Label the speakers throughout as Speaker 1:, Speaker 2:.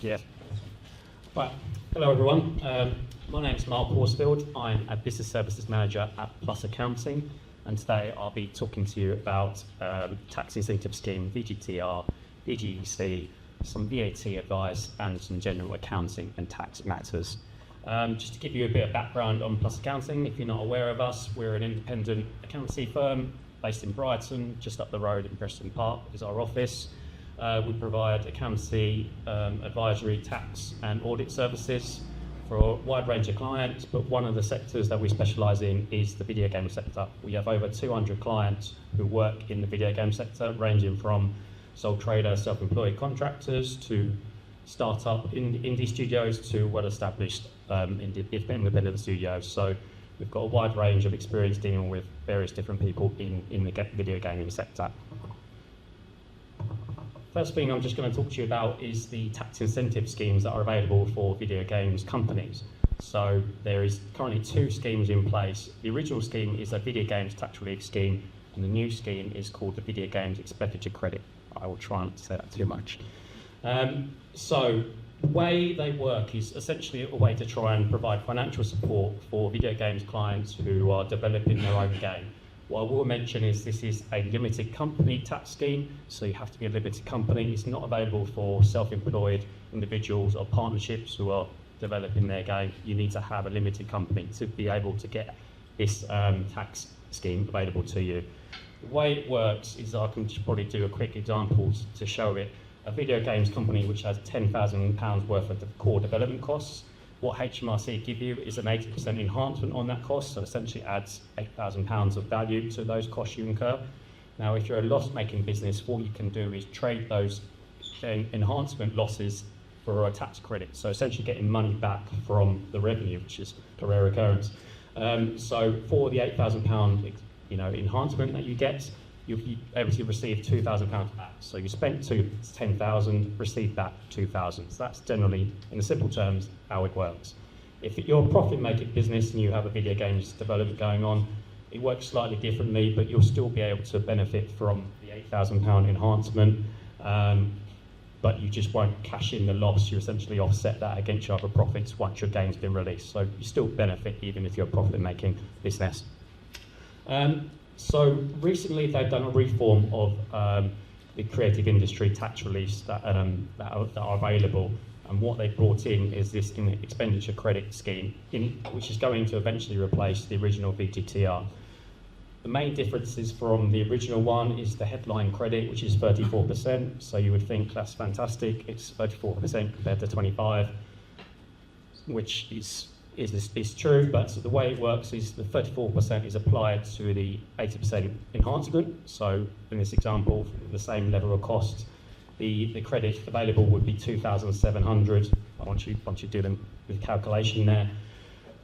Speaker 1: Yeah. Right. Hello, everyone. My name is Mark Horsfield. I'm a Business Services Manager at Plus Accounting, and today I'll be talking to you about Tax Incentive Scheme, VGTR, VGEC, some VAT advice, and some general accounting and tax matters. Just to give you a bit of background on Plus Accounting, if you're not aware of us, we're an independent accountancy firm based in Brighton, just up the road in Preston Park is our office. We provide accountancy, advisory, tax and audit services for a wide range of clients, but one of the sectors that we specialise in is the video game sector. We have over 200 clients who work in the video game sector, ranging from sole trader, self-employed contractors to start-up indie studios to well-established independent studios. So we've got a wide range of experience dealing with various different people in the video gaming sector. First thing I'm just going to talk to you about is the tax incentive schemes that are available for video games companies. So there is currently two schemes in place. The original scheme is a video games tax relief scheme, and the new scheme is called the Video Games Expenditure Credit. I will try not to say that too much. So the way they work is essentially a way to try and provide financial support for video games clients who are developing their own game. What I will mention is this is a limited company tax scheme, so you have to be a limited company. It's not available for self-employed individuals or partnerships who are developing their game. You need to have a limited company to be able to get this tax scheme available to you. The way it works is I can just probably do a quick example to show it. A video games company which has £10,000 worth of core development costs. What HMRC give you is an 80% enhancement on that cost, so essentially adds £8,000 of value to those costs you incur. Now, if you're a loss-making business, what you can do is trade those enhancement losses for a tax credit, so essentially getting money back from the revenue, which is a rare occurrence. So for the £8,000 enhancement that you get, you'll be able to receive £2,000 back. So you spent £10,000, received back £2,000. So that's generally, in the simple terms, how it works. If you're a profit-making business and you have a video games development going on, it works slightly differently, but you'll still be able to benefit from the £8,000 enhancement, but you just won't cash in the loss. You essentially offset that against your other profits once your game's been released. So you still benefit even if you're a profit-making business. So recently they've done a reform of the creative industry tax reliefs that are available, and what they've brought in is this expenditure credit scheme, which is going to eventually replace the original VGTR. The main differences from the original one is the headline credit, which is 34%, so you would think that's fantastic. It's 34% compared to 25%, which is true, but the way it works is the 34% is applied to the 80% enhancement. So in this example, the same level of cost, the credit available would be $2,700 once you do the calculation there.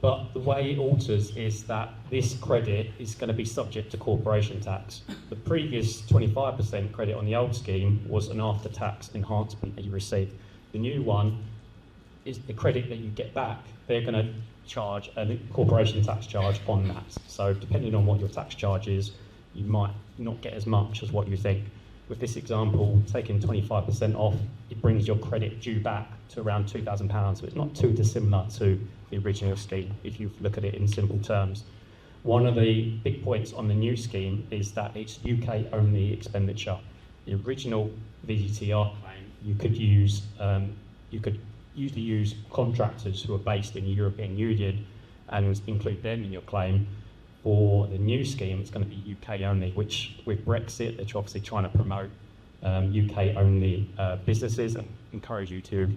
Speaker 1: But the way it alters is that this credit is going to be subject to corporation tax. The previous 25% credit on the old scheme was an after-tax enhancement that you received. The new one is the credit that you get back. They're going to charge a corporation tax charge on that. So depending on what your tax charge is, you might not get as much as what you think. With this example, taking 25% off, it brings your credit due back to around £2,000. So it's not too dissimilar to the original scheme if you look at it in simple terms. One of the big points on the new scheme is that it's UK only expenditure. The original VGTR claim, you could usually use contractors who are based in the European Union and include them in your claim. For the new scheme, it's going to be UK only, which with Brexit, they're obviously trying to promote UK only businesses and encourage you to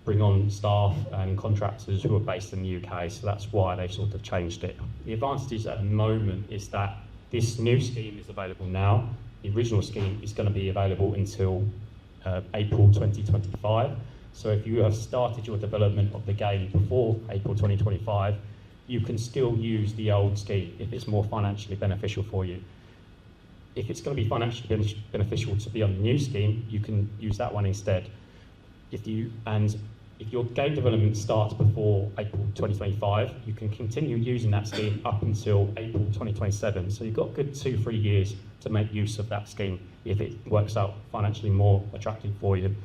Speaker 1: bring on staff and contractors who are based in the UK, so that's why they've sort of changed it. The advantages at the moment is that this new scheme is available now. The original scheme is going to be available until April 2025. So if you have started your development of the game before April 2025, you can still use the old scheme if it's more financially beneficial for you. If it's going to be financially beneficial to be on the new scheme, you can use that one instead. If your game development starts before April 2025, you can continue using that scheme up until April 2027. So you've got a good 2-3 years to make use of that scheme if it works out financially more attractive for you.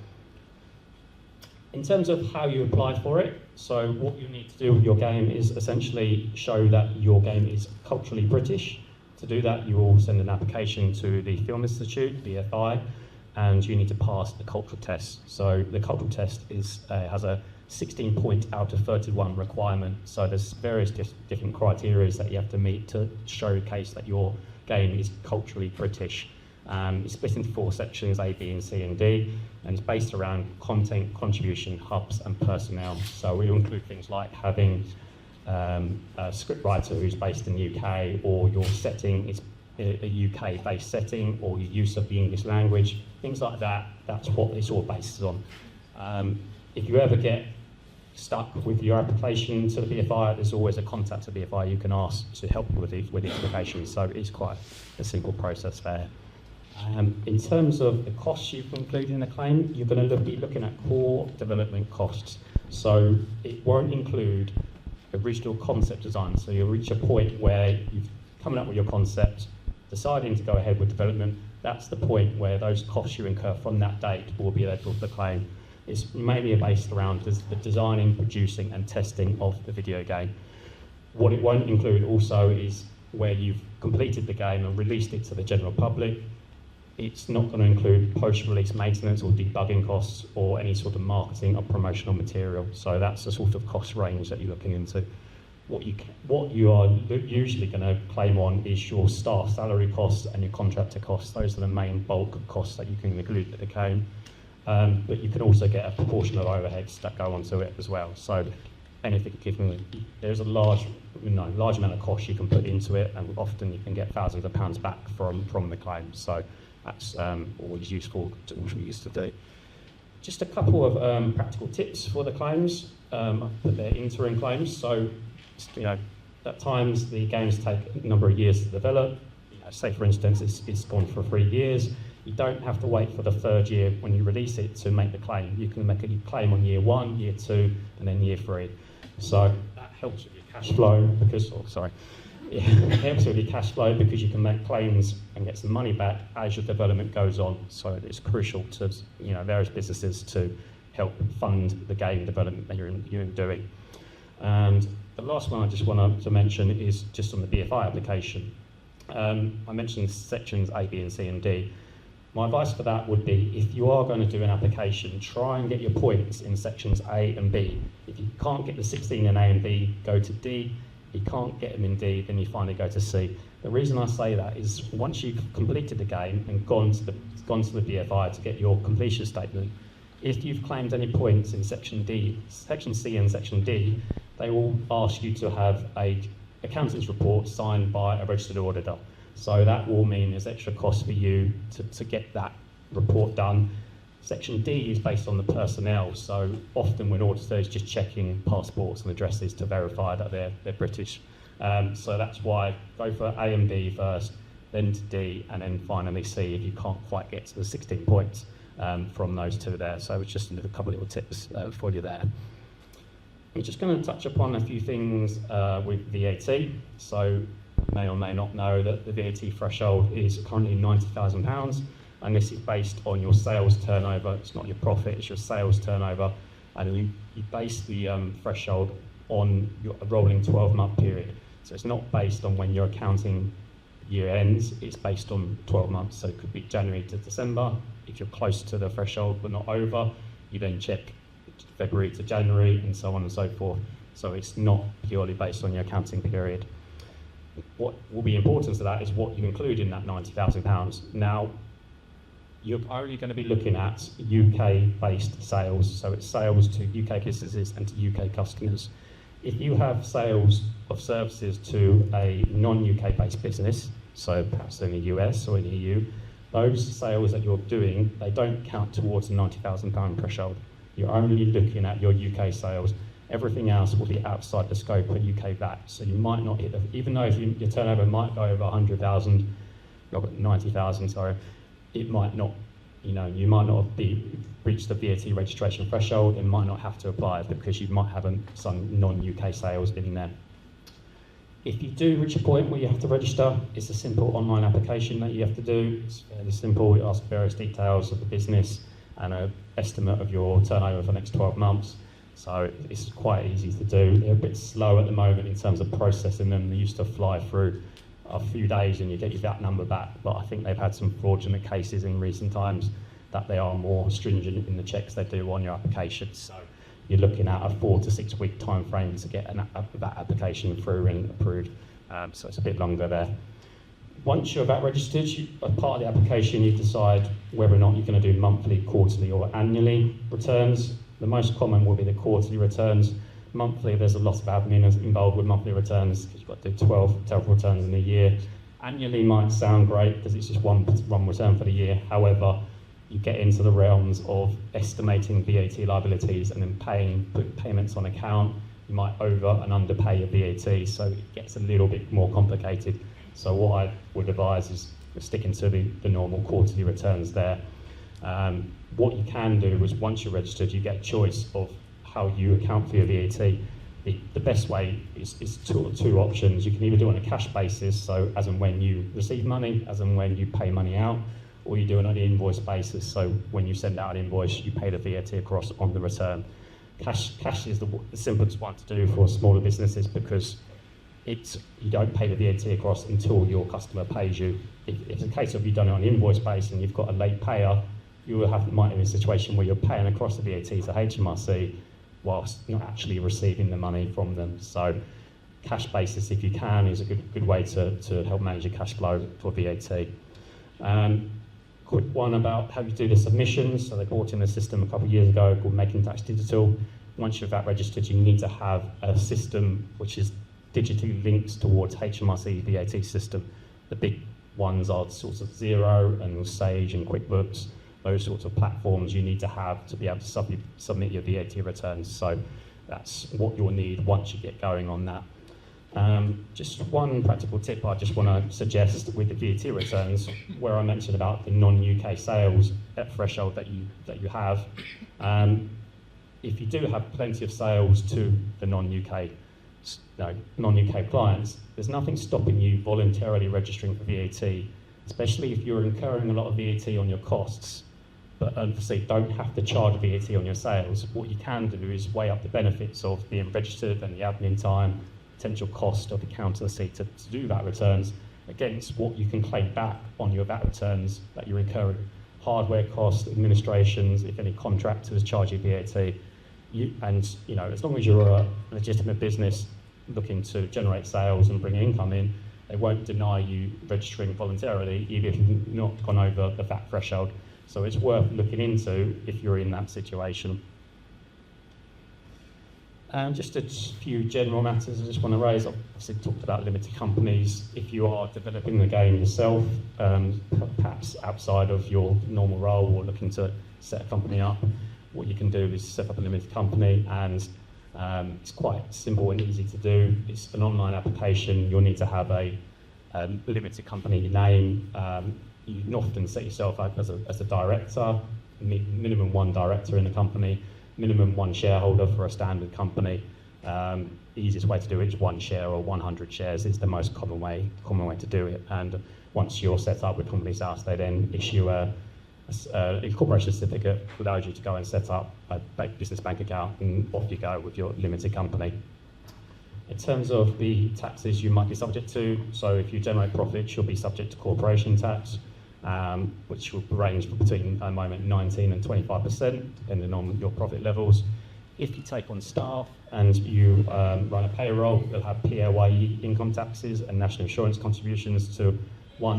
Speaker 1: In terms of how you apply for it, so what you need to do with your game is essentially show that your game is culturally British. To do that, you will send an application to the Film Institute, BFI, and you need to pass the cultural test. So the cultural test has a 16-point out of 31 requirement. So there's various different criteria that you have to meet to showcase that your game is culturally British. It's split into 4 sections, A, B, and C, and D, and it's based around content, contribution, hubs, and personnel. So we include things like having a script writer who's based in the UK, or your setting is a UK-based setting, or your use of the English language, things like that. That's what it's all based on. If you ever get stuck with your application to the BFI, there's always a contact at BFI you can ask to help with the application. So it's quite a simple process there. In terms of the costs you include in a claim, you're going to be looking at core development costs. So it won't include original concept design. So you'll reach a point where you've come up with your concept, deciding to go ahead with development. That's the point where those costs you incur from that date will be eligible for the claim. It's mainly based around the designing, producing, and testing of the video game. What it won't include also is where you've completed the game and released it to the general public. It's not going to include post-release maintenance or debugging costs or any sort of marketing or promotional material. So that's the sort of cost range that you're looking into. What you are usually going to claim on is your staff salary costs and your contractor costs. Those are the main bulk of costs that you can include at the claim. But you can also get a proportion of overheads that go onto it as well. So anything given, there's a large amount of cost you can put into it, and often you can get thousands of pounds back from the claim. So that's always useful to what we used to do. Just a couple of practical tips for the claims, that they're interim claims. So, at times the games take a number of years to develop. Say for instance, it's gone for 3 years. You don't have to wait for the 3rd year when you release it to make the claim. You can make a claim on year 1, year 2, and then year 3. So that helps with your cash flow because, it helps with your cash flow because you can make claims and get some money back as your development goes on. So it's crucial to various businesses to help fund the game development that you're doing. And the last one I just want to mention is just on the BFI application. I mentioned sections A, B, and C, and D. My advice for that would be, if you are going to do an application, try and get your points in sections A and B. If you can't get the 16 in A and B, go to D. If you can't get them in D, then you finally go to C. The reason I say that is once you've completed the game and gone to the BFI to get your completion statement, if you've claimed any points in section D, section C and section D, they will ask you to have a accountant's report signed by a registered auditor. So that will mean there's extra cost for you to get that report done. Section D is based on the personnel, so often when auditors just checking passports and addresses to verify that they're British. So that's why go for A and B first, then to D, and then finally C if you can't quite get to the 16 points from those two there. So it's just a couple of little tips for you there. I'm just going to touch upon a few things with VAT. So you may or may not know that the VAT threshold is currently £90,000, and this is based on your sales turnover. It's not your profit, it's your sales turnover, and you base the threshold on your rolling 12-month period. So it's not based on when your accounting year ends, it's based on 12 months. So it could be January to December. If you're close to the threshold but not over, you then check February to January, and so on and so forth. So it's not purely based on your accounting period. What will be important to that is what you include in that £90,000. Now, you're only going to be looking at UK-based sales, so it's sales to UK businesses and to UK customers. If you have sales of services to a non-UK based business, so perhaps in the US or in the EU, those sales that you're doing, they don't count towards the £90,000 threshold. You're only looking at your UK sales. Everything else will be outside the scope of UK VAT. So you might not hit, even though your turnover might go over 100,000, 90,000, sorry, it might not, you might not have reached the VAT registration threshold and might not have to apply because you might have some non-UK sales in there. If you do reach a point where you have to register, it's a simple online application that you have to do. It's fairly simple. It asks various details of the business and an estimate of your turnover for the next 12 months. So it's quite easy to do. They're a bit slow at the moment in terms of processing them. They used to fly through a few days and you get your VAT number back, but I think they've had some fraudulent cases in recent times that they are more stringent in the checks they do on your application. So you're looking at a 4 to 6 week time frame to get a VAT application through and approved. So it's a bit longer there. Once you're VAT registered, as part of the application, you decide whether or not you're going to do monthly, quarterly or annually returns. The most common will be the quarterly returns. Monthly, there's a lot of admin involved with monthly returns because you've got to do 12 returns in a year. Annually might sound great because it's just one return for the year. However, you get into the realms of estimating VAT liabilities and then putting payments on account. You might over and underpay your VAT, so it gets a little bit more complicated. So what I would advise is sticking to the normal quarterly returns there. What you can do is once you're registered, you get a choice of how you account for your VAT. The best way is two options. You can either do it on a cash basis, so as and when you receive money, as and when you pay money out, or you do it on an invoice basis, so when you send out an invoice, you pay the VAT across on the return. Cash is the simplest one to do for smaller businesses because you don't pay the VAT across until your customer pays you. If it's a case of you've done it on an invoice base and you've got a late payer, you might be in a situation where you're paying across the VAT to HMRC whilst not actually receiving the money from them. So cash basis, if you can, is a good way to help manage your cash flow for VAT. Quick one about how you do the submissions. So they brought in a system a couple of years ago called Making Tax Digital. Once you're VAT registered, you need to have a system which is digitally linked towards HMRC VAT system. The big ones are sorts of Xero and Sage and QuickBooks. Those sorts of platforms you need to have to be able to submit your VAT returns. So that's what you'll need once you get going on that. Just one practical tip I just want to suggest with the VAT returns, where I mentioned about the non-UK sales threshold that you have. If you do have plenty of sales to the non-UK clients, there's nothing stopping you voluntarily registering for VAT, especially if you're incurring a lot of VAT on your costs, but obviously don't have to charge VAT on your sales. What you can do is weigh up the benefits of being registered and the admin time, potential cost of accountancy to do VAT returns against what you can claim back on your VAT returns that you're incurring. Hardware costs, administrations, if any contractors charge you VAT, as long as you're a legitimate business looking to generate sales and bring income in, they won't deny you registering voluntarily, even if you've not gone over the VAT threshold. So it's worth looking into if you're in that situation. Just a few general matters I just want to raise. I've obviously talked about limited companies. If you are developing the game yourself, perhaps outside of your normal role or looking to set a company up, what you can do is set up a limited company, and it's quite simple and easy to do. It's an online application. You'll need to have a limited company name. You can often set yourself up as a director, minimum one director in the company, minimum one shareholder for a standard company. The easiest way to do it is one share or 100 shares is the most common way to do it. And once you're set up with Companies House, they then issue a incorporation certificate that allows you to go and set up a business bank account, and off you go with your limited company. In terms of the taxes you might be subject to, so if you generate profits, you'll be subject to corporation tax, which will range between, at the moment, 19 and 25%, depending on your profit levels. If you take on staff and you run a payroll, you'll have PAYE income taxes and national insurance contributions to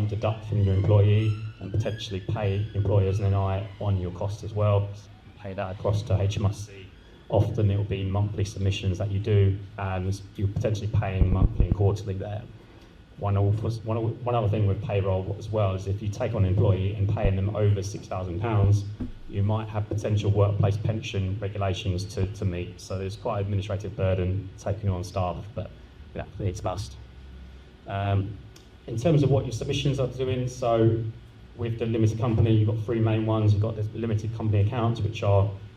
Speaker 1: deduct from your employee and potentially pay employers an NI on your cost as well. Pay that across to HMRC. Often it will be monthly submissions that you do, and you're potentially paying monthly and quarterly there. One other thing with payroll as well is if you take on an employee and paying them over £6,000, you might have potential workplace pension regulations to meet. So there's quite an administrative burden taking on staff, but it's must. In terms of what your submissions are doing, so with the limited company, you've got three main ones. You've got the limited company accounts, which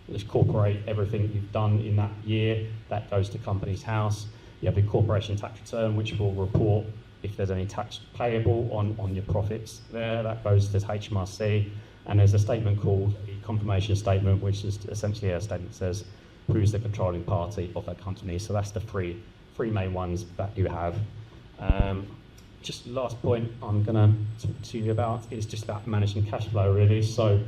Speaker 1: incorporate everything you've done in that year. That goes to Companies House. You have the corporation tax return, which will report if there's any tax payable on your profits there. That goes to HMRC. And there's a statement called the confirmation statement, which is essentially a statement that says who's the controlling party of that company. So that's the three main ones that you have. Just last point I'm going to talk to you about is just about managing cash flow, really. So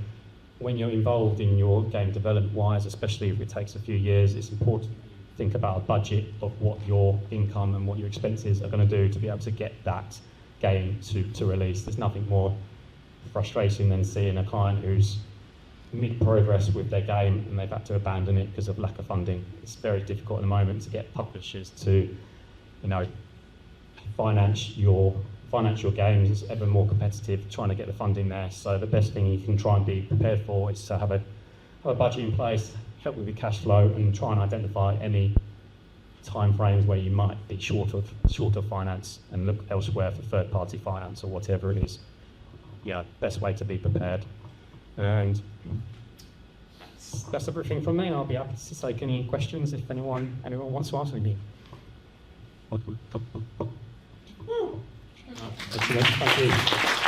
Speaker 1: when you're involved in your game development-wise, especially if it takes a few years, it's important to think about a budget of what your income and what your expenses are going to do to be able to get that game to release. There's nothing more frustrating than seeing a client who's mid-progress with their game and they've had to abandon it because of lack of funding. It's very difficult at the moment to get publishers to, finance your games. It's ever more competitive trying to get the funding there. So the best thing you can try and be prepared for is to have a budget in place, help with your cash flow, and try and identify any time frames where you might be short of finance and look elsewhere for third-party finance or whatever it is. Yeah, best way to be prepared. And that's everything from me. I'll be happy to take any questions if anyone wants to ask me. Thank you.